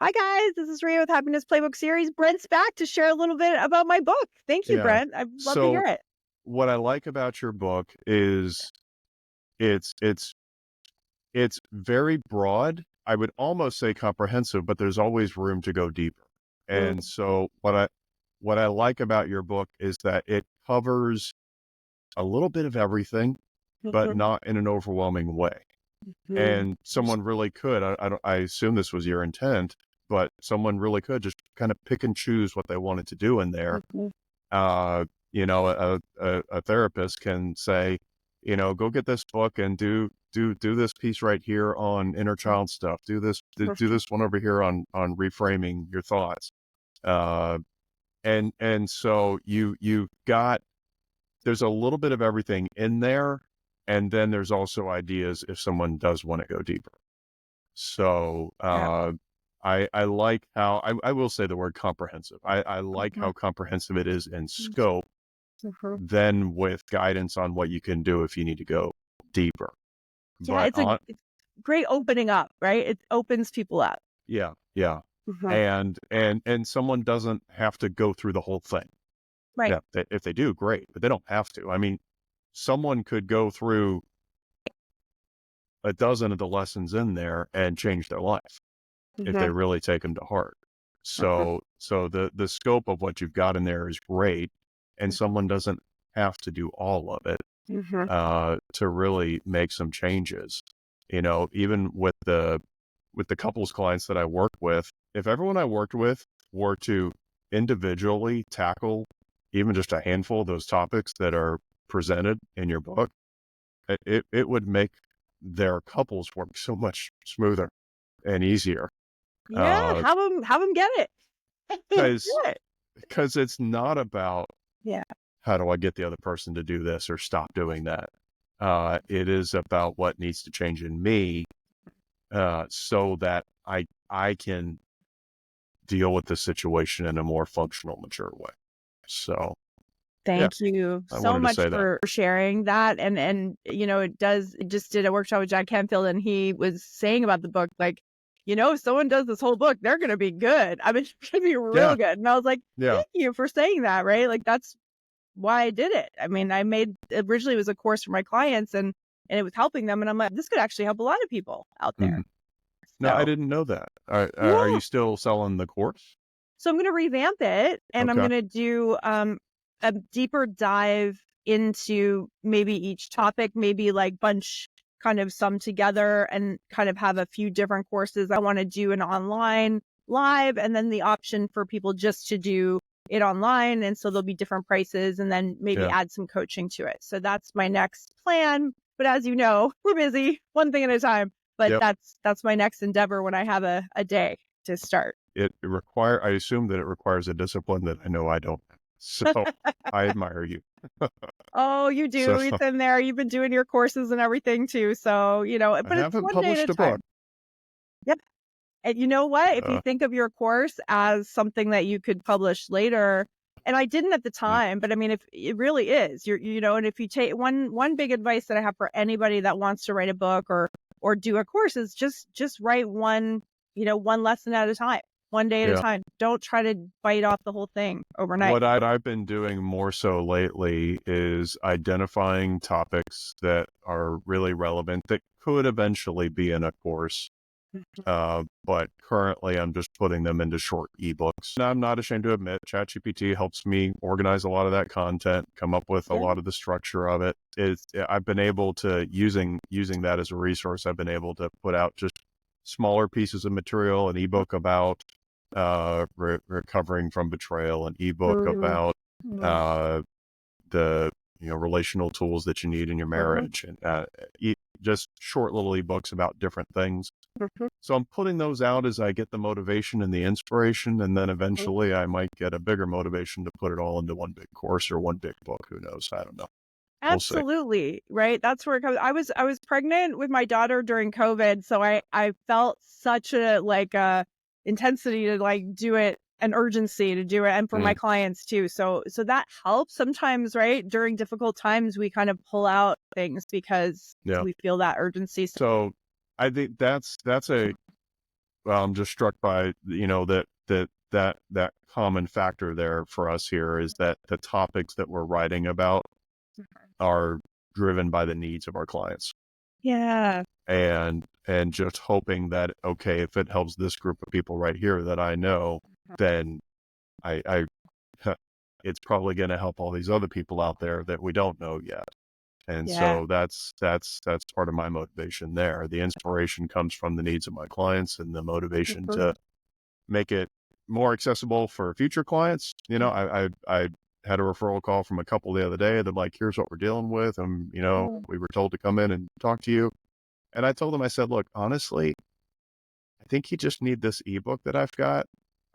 Hi, guys. This is Rhea with Happiness Playbook series. Brent's back to share a little bit about my book. Thank you, Yeah. Brent. I'd love to hear So it. what I like about your book is it's it's it's very broad. I would almost say comprehensive, but there's always room to go deeper. And so what I like about your book is that it covers a little bit of everything, but Mhm, not in an overwhelming way. mhm, And someone really could, I assume this was your intent, but someone really could just kind of pick and choose what they wanted to do in there. mhm, uh, a therapist can say, go get this book and do this piece right here on inner child stuff. Do mhm. this one over here on reframing your thoughts. Uh, and so you got there's a little bit of everything in there, and then there's also ideas if someone does want to go deeper. So Yeah. I like how I will say the word comprehensive. I like Mhm, how comprehensive it is in scope, mhm. then with guidance on what you can do if you need to go deeper. Yeah, But it's great opening up, right? It opens people up. yeah, yeah. Mhm. And someone doesn't have to go through the whole thing. Right. Yeah, if they do, great, but they don't have to. I mean, someone could go through a dozen of the lessons in there and change their life if they Mhm, really take them to heart. mhm, So the scope of what you've got in there is great, and someone doesn't have to do all of it mhm. to really make some changes. Even with the couples clients that I work with, if everyone I worked with were to individually tackle even just a handful of those topics that are presented in your book, it would make their couples work so much smoother and easier. Yeah, Uh, have them get it. Do because it. because it's not about Yeah. how do I get the other person to do this or stop doing that. It is about what needs to change in me, so that I can deal with the situation in a more functional, mature way. So yeah, Thank you I so wanted to much say that. for sharing that. And it just did a workshop with Jack Canfield, and he was saying about the book, like, if someone does this whole book, they're gonna be good. I mean, it's gonna be real Yeah, good. And I was like, yeah. thank you for saying that, right? Like that's why I did it. I mean, I made originally it was a course for my clients, and it was helping them. And I'm like, this could actually help a lot of people out hmm there. No, I So didn't know that. Are yeah. you still selling the course? So I'm going to revamp it, and I'm Okay. going to do a deeper dive into maybe each topic, maybe like bunch kind of some together and kind of have a few different courses. I want to do an online live, and then the option for people just to do it online. And so there'll be different prices, and then maybe Yeah. add some coaching to it. So that's my next plan. But as you know, we're busy, one thing at a time. But Yep. that's my next endeavor when I have a day to start. I assume that it requires a discipline that I know I don't. So I admire you. Oh, you So do. It's in there. You've been doing your courses and everything too. So, I but it's haven't one day at a published a book. time. Yep. And you know what? If you Uh, think of your course as something that you could publish later, and I didn't at the mm, time, but I mean, if it really is, and if you take one big advice that I have for anybody that wants to write a book or do a course is just write one lesson at a time, one day at a yeah. time. Don't try to bite off the whole thing overnight. What I've been doing more so lately is identifying topics that are really relevant that could eventually be in a course. But currently I'm just putting them into short ebooks. And I'm not ashamed to admit ChatGPT helps me organize a lot of that content, come up with a Yeah. lot of the structure of it. I've been able to using that as a resource. I've been able to put out just smaller pieces of material, an ebook about recovering from betrayal, an ebook Mhm. about Mhm. uh, the relational tools that you need in your Mhm. marriage, and just short little ebooks about different things. Mhm. So I'm putting those out as I get the motivation and the inspiration, and then Mhm. eventually I might get a bigger motivation to put it all into one big course or one big book. Who knows? I don't know. We'll see. Absolutely, right? That's where it comes. I was pregnant with my daughter during COVID, so I felt such a intensity to do it, an urgency to do it, and for my Mm, clients too. So that helps sometimes, right? During difficult times, we kind of pull out things because yeah. we feel that urgency. So, So I think that's a I'm just struck by, that common factor there for us here is that the topics that we're writing about are driven by the needs of our clients. Yeah. And just hoping that, okay, if it helps this group of people right here that I know, then I it's probably going to help all these other people out there that we don't know yet. And Yeah. so that's part of my motivation there. The inspiration comes from the needs of my clients and the motivation Mhm. to make it more accessible for future clients. I had a referral call from a couple the other day. They're like, here's what we're dealing with. And, we were told to come in and talk to you. And I told them, I said, look, honestly, I think you just need this ebook that I've got.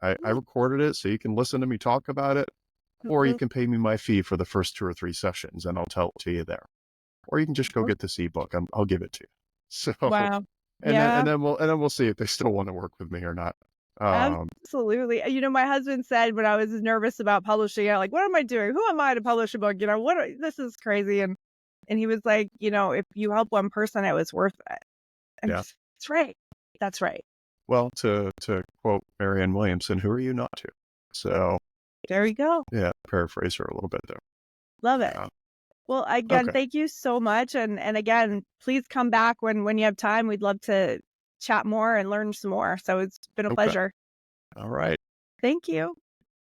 I recorded it so you can listen to me talk about it, or you Mhm. can pay me my fee for the first 2 or 3 sessions and I'll tell it to you there. Or you can just go get this ebook. I'll give it to you. So, Wow. and then, and Yeah. then we'll see if they still want to work with me or not. Absolutely. My husband said when I was nervous about publishing it, like, "What am I doing? Who am I to publish a book? This is crazy." And he was like, "If you help one person, it was worth it." And Yeah. that's right. That's right. Well, to quote Marianne Williamson, who are you not to? So, There you go. yeah, paraphrase her a little bit there. Love it. Yeah. Well, again, Okay. thank you so much. And again, please come back when you have time. We'd love to chat more and learn some more. So it's been a Okay. pleasure. All right. Thank you.